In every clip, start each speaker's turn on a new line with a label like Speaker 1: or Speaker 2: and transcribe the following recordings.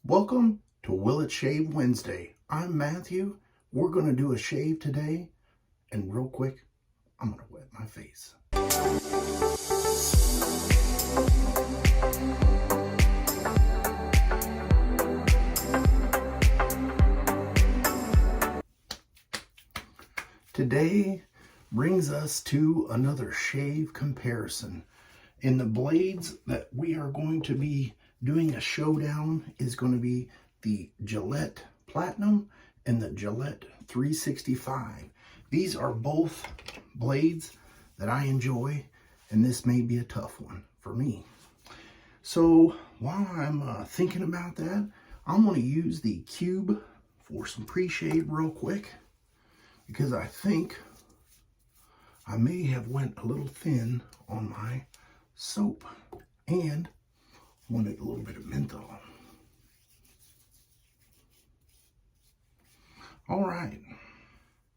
Speaker 1: Welcome to Will It Shave Wednesday. I'm Matthew. We're going to do a shave today. And real quick, I'm going to wet my face. Today brings us to another shave comparison. And the blades that we are going to be doing a showdown is going to be the Gillette Platinum and the Gillette 365. These are both blades that I enjoy, and this may be a tough one for me. So while I'm thinking about that, I'm going to use the cube for some pre-shave real quick, because I think I may have went a little thin on my soap and wanted a little bit of menthol. All right,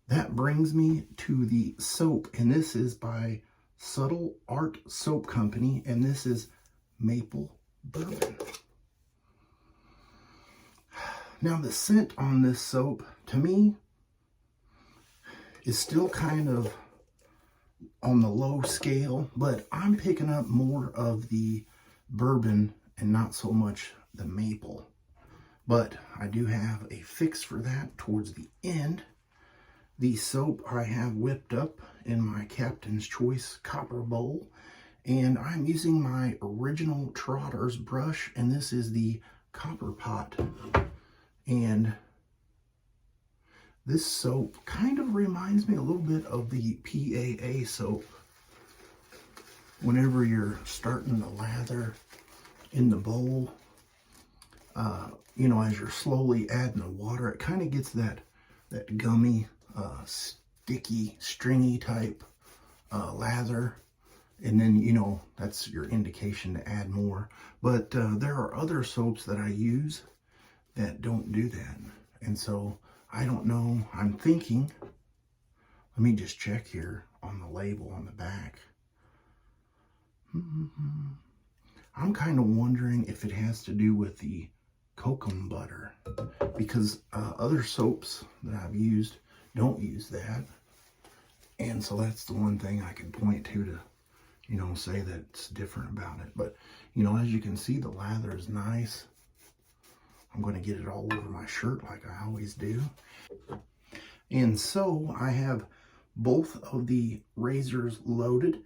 Speaker 1: that brings me to the soap, and this is by Subtle Art Soap Company, and this is Maple Bourbon. Now the scent on this soap, to me, is still kind of on the low scale, but I'm picking up more of the bourbon and not so much the maple. But I do have a fix for that towards the end. The soap I have whipped up in my Captain's Choice copper bowl, and I'm using my original Trotter's brush, and this is the Copper Pot. And this soap kind of reminds me a little bit of the PAA soap. Whenever you're starting to lather in the bowl, you know, as you're slowly adding the water, it kind of gets that gummy, sticky, stringy type lather. And then, you know, that's your indication to add more. But there are other soaps that I use that don't do that. And so I don't know. I'm thinking, let me just check here on the label on the back. I'm kind of wondering if it has to do with the kokum butter, because other soaps that I've used don't use that. And so that's the one thing I can point to, you know, say that it's different about it. But, you know, as you can see, the lather is nice. I'm going to get it all over my shirt like I always do. And so I have both of the razors loaded.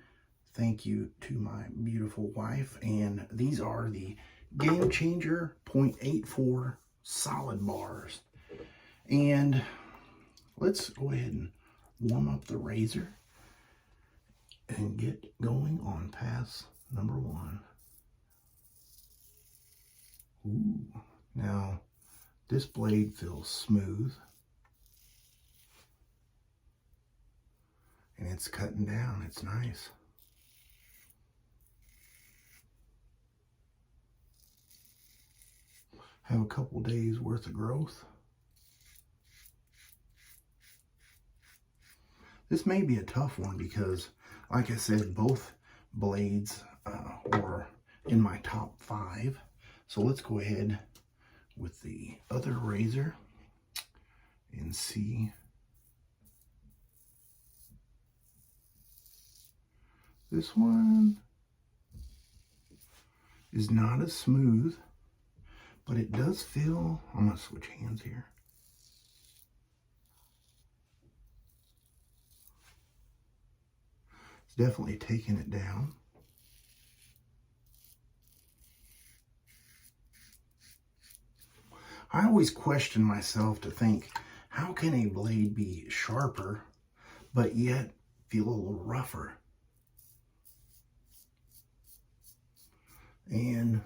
Speaker 1: Thank you to my beautiful wife. And these are the Game Changer 0.84 solid bars. And let's go ahead and warm up the razor and get going on pass number one. Ooh. Now, this blade feels smooth, and it's cutting down. It's nice. Have a couple days worth of growth. This may be a tough one because, like I said, both blades were in my top 5. So let's go ahead with the other razor and see. This one is not as smooth, but it does feel, I'm going to switch hands here. It's definitely taking it down. I always question myself to think, how can a blade be sharper, but yet feel a little rougher? And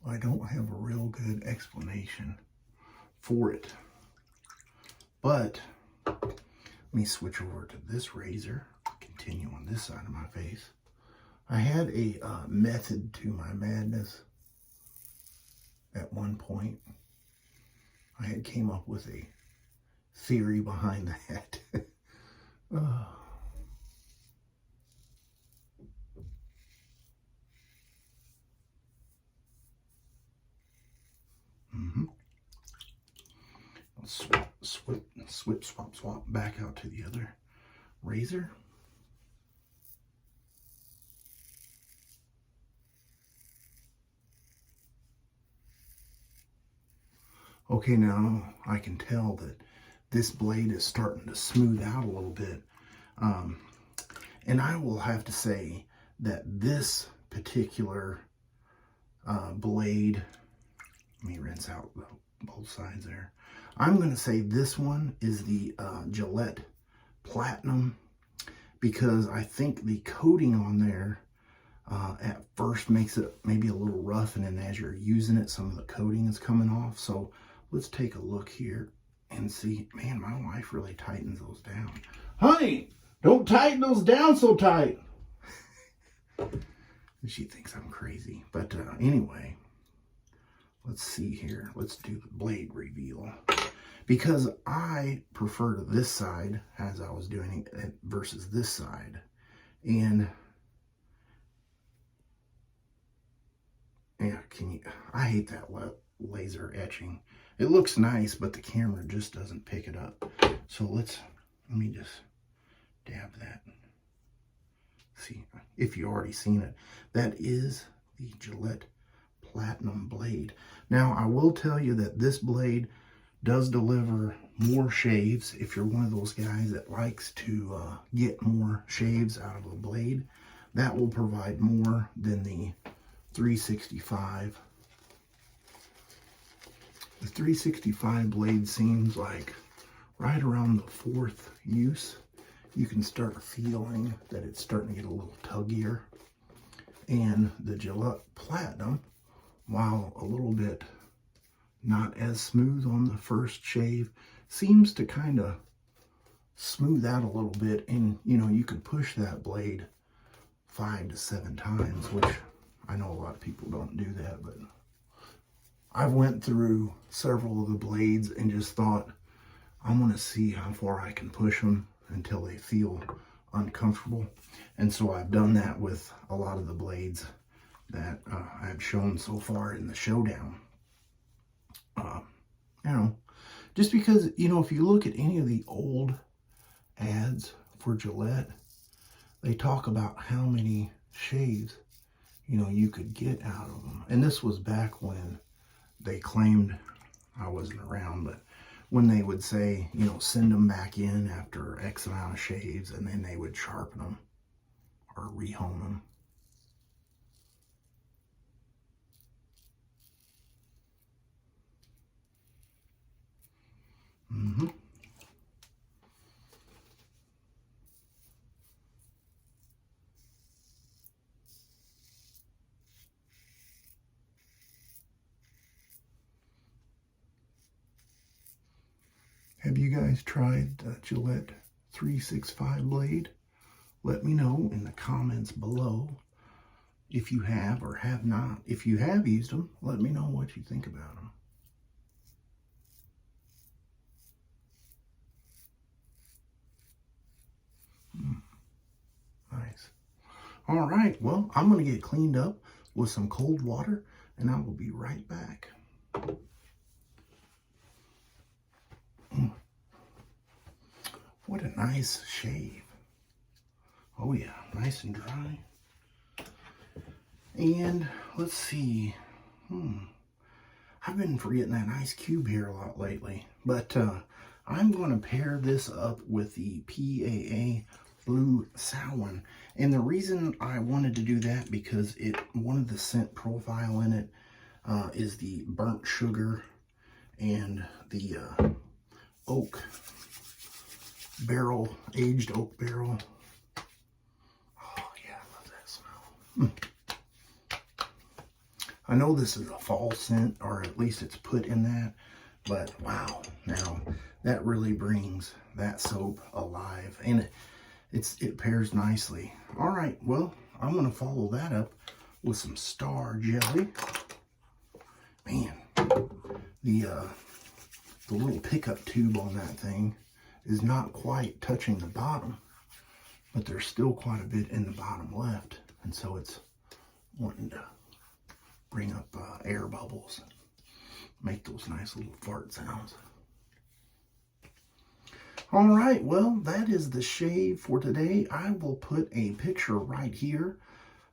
Speaker 1: I don't have a real good explanation for it. But let me switch over to this razor, continue on this side of my face. I had a method to my madness. At one point, I had came up with a theory behind that. swip, swap back out to the other razor. Okay, now I can tell that this blade is starting to smooth out a little bit. And I will have to say that this particular blade, let me rinse out both sides there. I'm going to say this one is the Gillette Platinum, because I think the coating on there at first makes it maybe a little rough, and then as you're using it, some of the coating is coming off. So let's take a look here and see. Man, my wife really tightens those down. Honey, don't tighten those down so tight. She thinks I'm crazy. But anyway, let's see here. Let's do the blade reveal. Because I prefer this side as I was doing it versus this side. And yeah, I hate that laser etching. It looks nice, but the camera just doesn't pick it up. So let me just dab that. See, if you already seen it, that is the Gillette Platinum blade. Now, I will tell you that this blade does deliver more shaves. If you're one of those guys that likes to get more shaves out of a blade, that will provide more than the 365. The 365 blade seems like right around the 4th use, you can start feeling that it's starting to get a little tuggier. And the Gillette Platinum, while a little bit not as smooth on the first shave, seems to kind of smooth out a little bit. And you know, you could push that blade 5 to 7 times, which I know a lot of people don't do that, but I went through several of the blades and just thought, I'm going to see how far I can push them until they feel uncomfortable. And so I've done that with a lot of the blades that I've shown so far in the showdown. You know, just because, you know, if you look at any of the old ads for Gillette, they talk about how many shaves, you know, you could get out of them. And this was back when they claimed, I wasn't around, but when they would say, you know, send them back in after X amount of shaves, and then they would sharpen them or rehome them. Have you guys tried the Gillette 365 blade? Let me know in the comments below if you have or have not. If you have used them, let me know what you think about them. Nice. All right, well, I'm going to get cleaned up with some cold water, and I will be right back. What a nice shave. Oh yeah, nice and dry. And let's see. I've been forgetting that nice cube here a lot lately. But I'm going to pair this up with the PAA Blue Samhain. And the reason I wanted to do that, because one of the scent profile in it is the burnt sugar and the oak barrel, aged oak barrel. Oh yeah, I love that smell. I know this is a fall scent, or at least it's put in that, but wow, now that really brings that soap alive, and it pairs nicely. All right, well, I'm going to follow that up with some Star Jelly. Man, the little pickup tube on that thing is not quite touching the bottom, but there's still quite a bit in the bottom left, and so it's wanting to bring up air bubbles, make those nice little fart sounds. All right, well, that is the shave for today. I will put a picture right here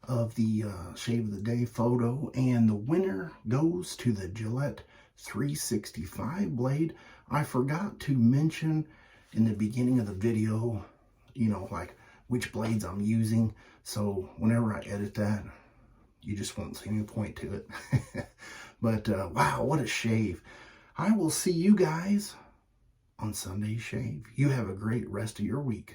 Speaker 1: of the shave of the day photo, and the winner goes to the Gillette 365 blade. I forgot to mention in the beginning of the video, you know, like which blades I'm using, so whenever I edit that, you just won't see me point to it. But wow, what a shave. I will see you guys on Sunday's shave. You have a great rest of your week.